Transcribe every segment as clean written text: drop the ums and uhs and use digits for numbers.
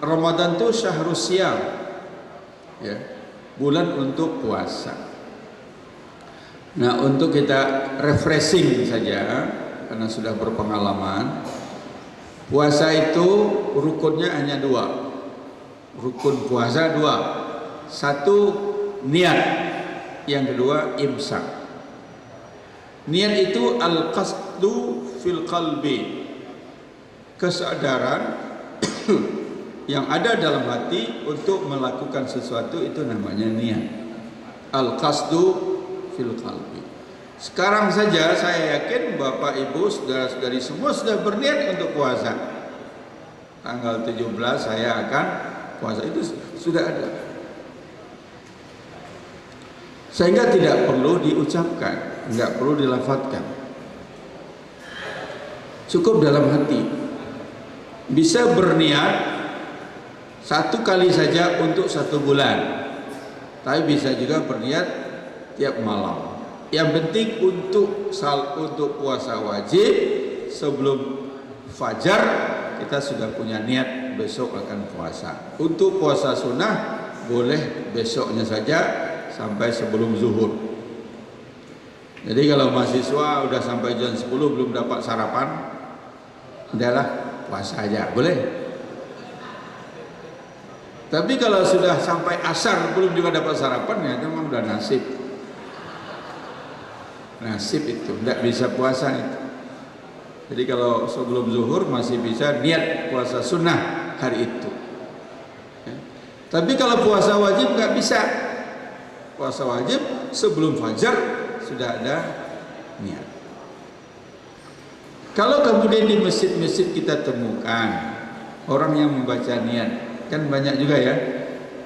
Ramadan itu syahrus siyam, ya, bulan untuk puasa. Nah, untuk kita refreshing saja karena sudah berpengalaman, puasa itu rukunnya hanya dua. Rukun puasa dua. Satu niat, yang kedua imsak. Niat itu al-qasdu fil qalbi, kesadaran yang ada dalam hati untuk melakukan sesuatu, itu namanya niat. Al-qasdu fil qalbi. Sekarang saja saya yakin Bapak Ibu saudara-saudari semua sudah berniat untuk puasa. Tanggal 17 saya akan puasa, itu sudah ada. Sehingga tidak perlu diucapkan, enggak perlu dilafadzkan. Cukup dalam hati. Bisa berniat satu kali saja untuk 1 bulan. Tapi bisa juga berniat tiap malam. Yang penting untuk puasa wajib sebelum fajar kita sudah punya niat besok akan puasa. Untuk puasa sunnah boleh besoknya saja sampai sebelum zuhur. Jadi kalau mahasiswa udah sampai jam 10 belum dapat sarapan, udahlah puasa aja, boleh. Tapi kalau sudah sampai asar belum juga dapat sarapan, ya itu memang udah nasib. Nasib itu, tidak bisa puasa itu. Jadi kalau sebelum zuhur masih bisa niat puasa sunnah hari itu. Ya. Tapi kalau puasa wajib nggak bisa. Puasa wajib sebelum fajar sudah ada niat. Kalau kemudian di masjid-masjid kita temukan orang yang membaca niat, kan banyak juga ya.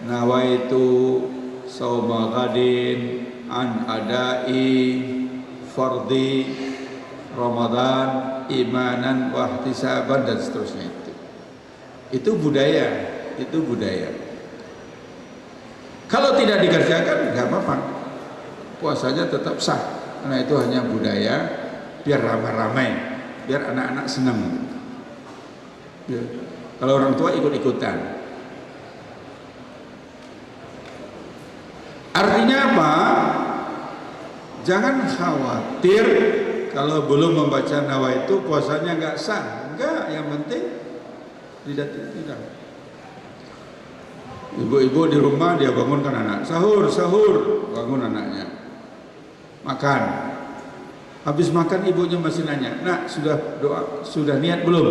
Nawaitu shauma ghadin an adai fardhi Ramadan imanan wa ihtisaban dan seterusnya itu. Itu budaya, itu budaya. Kalau tidak dikerjakan nggak apa-apa, puasanya tetap sah, karena itu hanya budaya, biar ramai-ramai, biar anak-anak senang. Ya. Kalau orang tua ikut-ikutan. Artinya apa? Jangan khawatir kalau belum membaca nawaitu puasanya nggak sah. Enggak, yang penting tidak. Ibu-ibu di rumah dia bangunkan anak, sahur, bangun anaknya, makan. Habis makan ibunya masih nanya, nak sudah niat belum?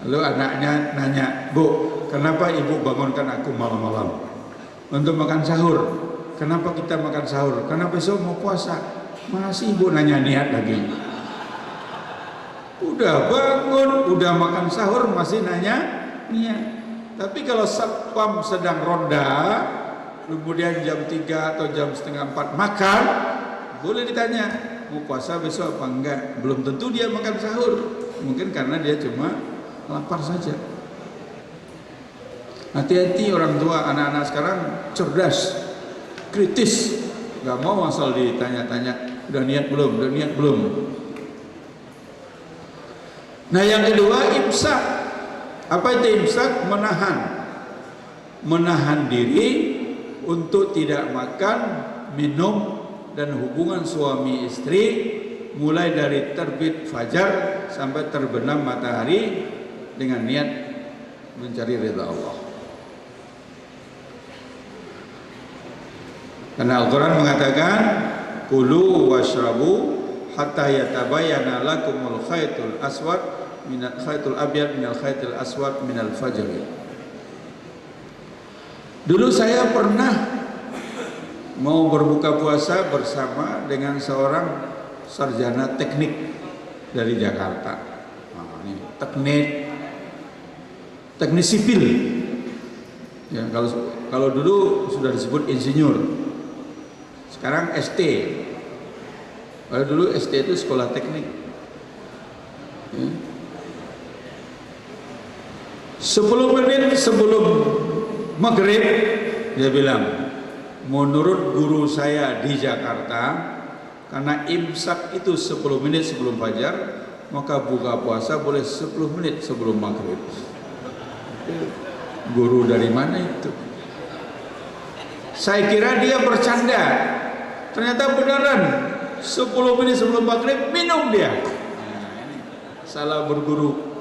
Lalu anaknya nanya, bu, kenapa ibu bangunkan aku malam-malam untuk makan sahur? Kenapa kita makan sahur? Karena besok mau puasa. Masih ibu nanya niat lagi. Udah bangun, udah makan sahur masih nanya niat. Tapi kalau satpam sedang ronda, kemudian jam 3 atau jam setengah 4 makan, boleh ditanya, mau puasa besok apa enggak? Belum tentu dia makan sahur, mungkin karena dia cuma lapar saja. Hati-hati orang tua, anak-anak sekarang cerdas, kritis, nggak mau asal ditanya-tanya, udah niat belum, udah niat belum. Nah yang kedua imsak. Apa itu imsak? Menahan diri untuk tidak makan, minum dan hubungan suami istri mulai dari terbit fajar sampai terbenam matahari dengan niat mencari ridha Allah. Karena Al-Quran mengatakan kulu washrabu hatta yatabayyana lakumul khaytul aswad minal khaytul abyad minal khaytul aswad minal fajr. Dulu saya pernah mau berbuka puasa bersama dengan seorang sarjana teknik dari Jakarta. Nah, ini teknik sipil. Ya, kalau dulu sudah disebut insinyur. Sekarang ST. Kalau dulu ST itu sekolah teknik. Ya. 10 menit sebelum maghrib dia bilang, menurut guru saya di Jakarta, karena imsak itu 10 menit sebelum fajar, maka buka puasa boleh 10 menit sebelum maghrib. Guru dari mana itu? Saya kira dia bercanda, ternyata beneran. 10 menit sebelum maghrib minum dia. Salah berguru.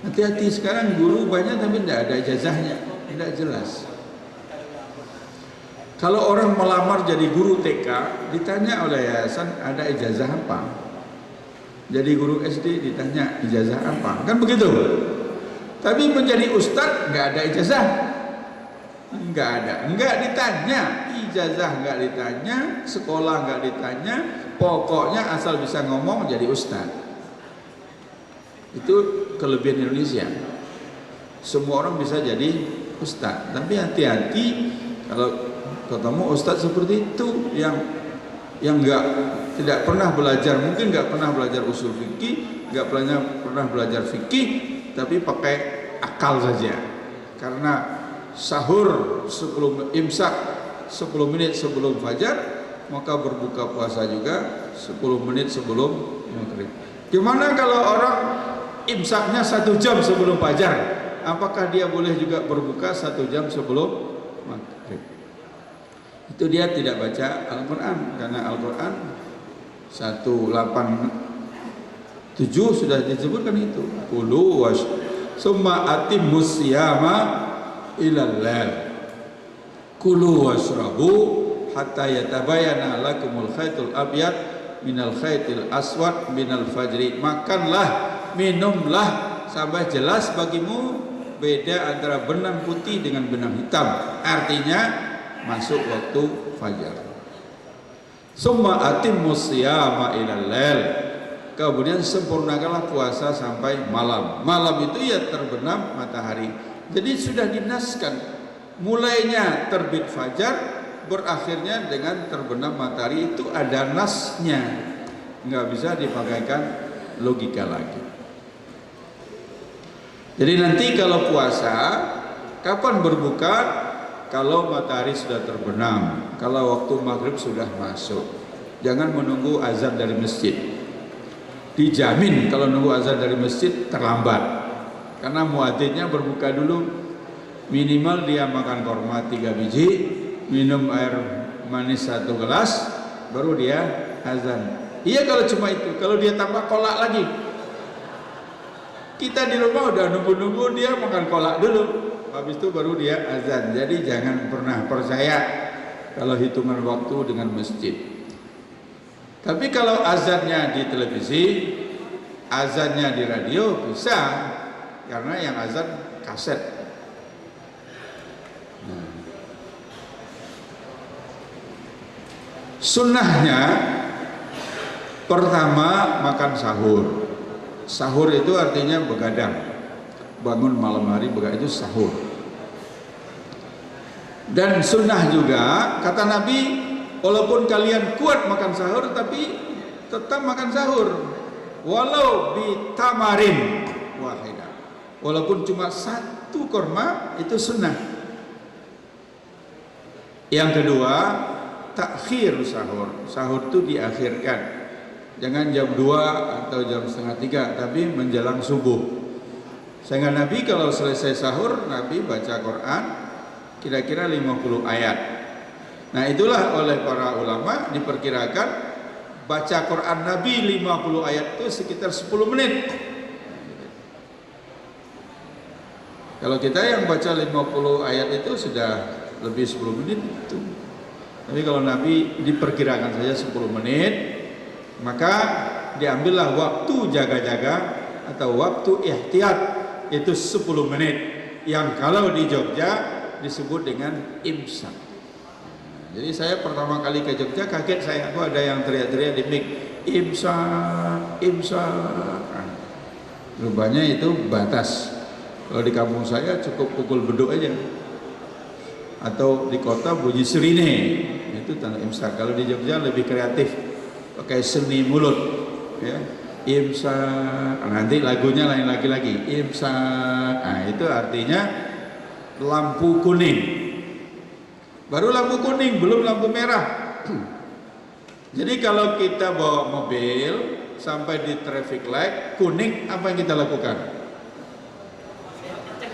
Hati-hati, sekarang guru banyak tapi tidak ada ijazahnya, tidak jelas. Kalau orang melamar jadi guru TK, ditanya oleh yayasan ada ijazah apa? Jadi guru SD ditanya ijazah apa? Kan begitu. Tapi menjadi ustadz nggak ada ijazah, nggak ada, nggak ditanya ijazah, nggak ditanya sekolah, nggak ditanya, pokoknya asal bisa ngomong jadi ustadz. Itu kelebihan Indonesia. Semua orang bisa jadi ustadz, tapi hati-hati kalau ketemu ustadz seperti itu yang tidak pernah belajar, mungkin nggak pernah belajar usul fikih, nggak pernah belajar fikih, tapi pakai akal saja. Karena sahur sebelum imsak 10 menit sebelum fajar, maka berbuka puasa juga 10 menit sebelum maghrib. Gimana kalau orang imsaknya 1 jam sebelum fajar? Apakah dia boleh juga berbuka 1 jam sebelum maghrib? Itu dia tidak baca Al-Quran, karena Al-Quran 187 sudah disebutkan itu. Kulu wash summa atimmus siyama ilal lail. Kulu washrabu hatta yatabayana lakumul khaytul abyad minal khaytil aswad minal fajri. Makanlah, minumlah sampai jelas bagimu beda antara benang putih dengan benang hitam. Artinya masuk waktu fajar. Summa atimmus siyama ilal lail. Kemudian sempurnakanlah puasa sampai malam. Malam itu ya terbenam matahari. Jadi sudah dinaskan, mulainya terbit fajar, berakhirnya dengan terbenam matahari. Itu ada nasnya, nggak bisa dipakaikan logika lagi. Jadi nanti kalau puasa, kapan berbuka? Kalau matahari sudah terbenam, kalau waktu maghrib sudah masuk. Jangan menunggu azan dari masjid. Dijamin kalau nunggu azan dari masjid terlambat, karena muadzinnya berbuka dulu. Minimal dia makan korma 3 biji, minum air manis 1 gelas, baru dia azan. Iya kalau cuma itu. Kalau dia tambah kolak lagi, kita di rumah udah nunggu-nunggu dia makan kolak dulu, habis itu baru dia azan. Jadi jangan pernah percaya kalau hitungan waktu dengan masjid. Tapi kalau azannya di televisi, azannya di radio bisa, karena yang azan kaset. Sunnahnya pertama makan sahur. Sahur itu artinya begadang, bangun malam hari begadang, itu sahur. Dan sunnah juga kata Nabi, walaupun kalian kuat makan sahur, tapi tetap makan sahur, walau bitamarin wahidah, walaupun cuma 1 korma, itu sunnah. Yang kedua, takhir sahur. Sahur itu diakhirkan. Jangan jam 2 atau jam setengah 3, tapi menjelang subuh. Sehingga Nabi kalau selesai sahur, Nabi baca Quran kira-kira 50 ayat. Nah itulah oleh para ulama diperkirakan baca Quran Nabi 50 ayat itu sekitar 10 menit. Kalau kita yang baca 50 ayat itu sudah lebih 10 menit itu. Tapi kalau Nabi diperkirakan saja 10 menit, maka diambillah waktu jaga-jaga atau waktu ihtiyat itu 10 menit, yang kalau di Jogja disebut dengan imsak. Jadi saya pertama kali ke Jogja kaget saya, kok ada yang teriak-teriak di mic, imsak, imsak. Rupanya itu batas. Kalau di kampung saya cukup pukul beduk aja, atau di kota bunyi sirine, itu tanda imsak. Kalau di Jogja lebih kreatif, pakai seni mulut, ya, imsak. Nanti lagunya lain lagi imsak. Nah itu artinya lampu kuning, baru lampu kuning, belum lampu merah. Jadi kalau kita bawa mobil sampai di traffic light kuning, apa yang kita lakukan?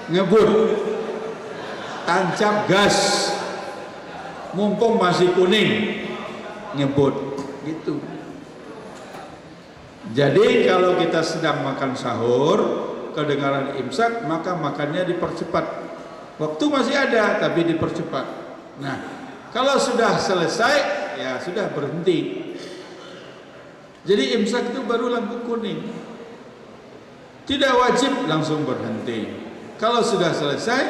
ngebut, tancap gas, mumpung masih kuning, ngebut, gitu. Jadi kalau kita sedang makan sahur, kedengaran imsak, maka makannya dipercepat. Waktu masih ada, tapi dipercepat. Nah, kalau sudah selesai, ya sudah berhenti. Jadi imsak itu baru lampu kuning. Tidak wajib langsung berhenti. Kalau sudah selesai,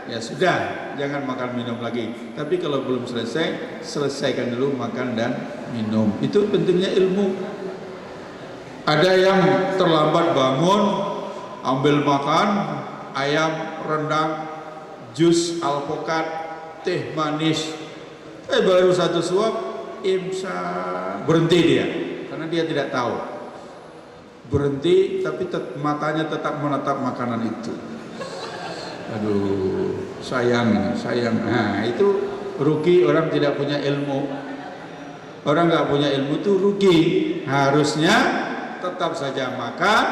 ya sudah, jangan makan minum lagi. Tapi kalau belum selesai, selesaikan dulu makan dan minum. Itu pentingnya ilmu. Ada yang terlambat bangun, ambil makan ayam, rendang, jus alpukat, teh manis, baru satu suap, imsak, berhenti dia, karena dia tidak tahu. Berhenti, tapi matanya tetap menatap makanan itu. Aduh, sayang. Nah, itu rugi orang tidak punya ilmu. Orang nggak punya ilmu itu rugi. Harusnya tetap saja makan,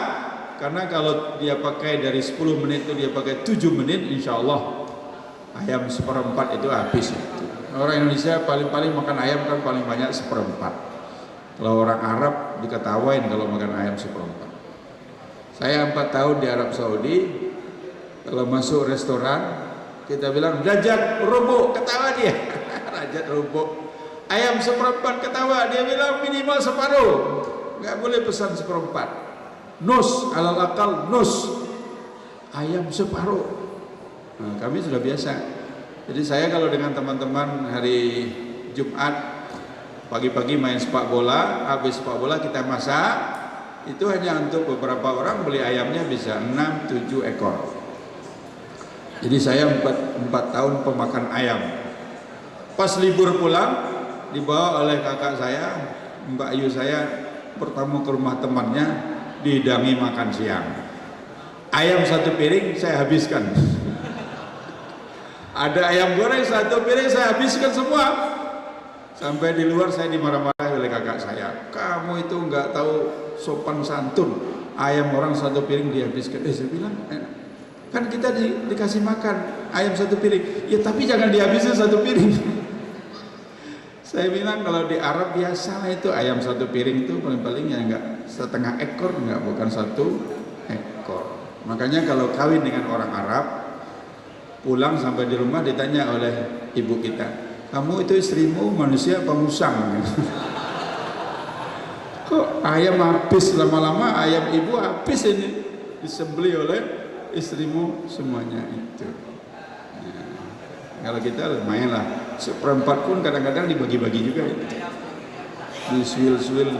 karena kalau dia pakai dari 10 menit itu dia pakai 7 menit, insya Allah ayam 1/4 itu habis itu. Orang Indonesia paling-paling makan ayam kan paling banyak 1/4. Kalau orang Arab diketawain kalau makan ayam 1/4. Saya 4 tahun di Arab Saudi, kalau masuk restoran kita bilang rajat rubuk, ketawa dia. Rajat rubuk, ayam 1/4, ketawa dia bilang minimal separuh. Nggak boleh pesan 1/4. Nus, alal akal nus, ayam separuh. Nah, kami sudah biasa. Jadi saya kalau dengan teman-teman hari Jumat pagi-pagi main sepak bola, habis sepak bola kita masak, itu hanya untuk beberapa orang, beli ayamnya bisa 6-7 ekor. Jadi saya 4 tahun pemakan ayam. Pas libur pulang dibawa oleh kakak saya, Mbak Ayu saya, pertama ke rumah temannya, dihidangi makan siang. Ayam 1 piring saya habiskan. Ada ayam goreng 1 piring saya habiskan semua. Sampai di luar saya dimarah-marahi oleh kakak saya. Kamu itu nggak tahu sopan santun. Ayam orang 1 piring dihabiskan. Saya bilang, kan kita dikasih makan ayam 1 piring. Ya tapi jangan dihabisin 1 piring. Saya bilang kalau di Arab biasa itu ayam 1 piring itu paling-paling ya enggak setengah ekor, enggak, bukan 1 ekor. Makanya kalau kawin dengan orang Arab, pulang sampai di rumah ditanya oleh ibu kita, kamu itu istrimu manusia apa musang? Kok ayam habis lama-lama, ayam ibu habis ini, disembelih oleh istrimu semuanya itu. Kalau kita lumayan lah, 1/4 pun kadang-kadang dibagi-bagi juga ya. Di swil-swil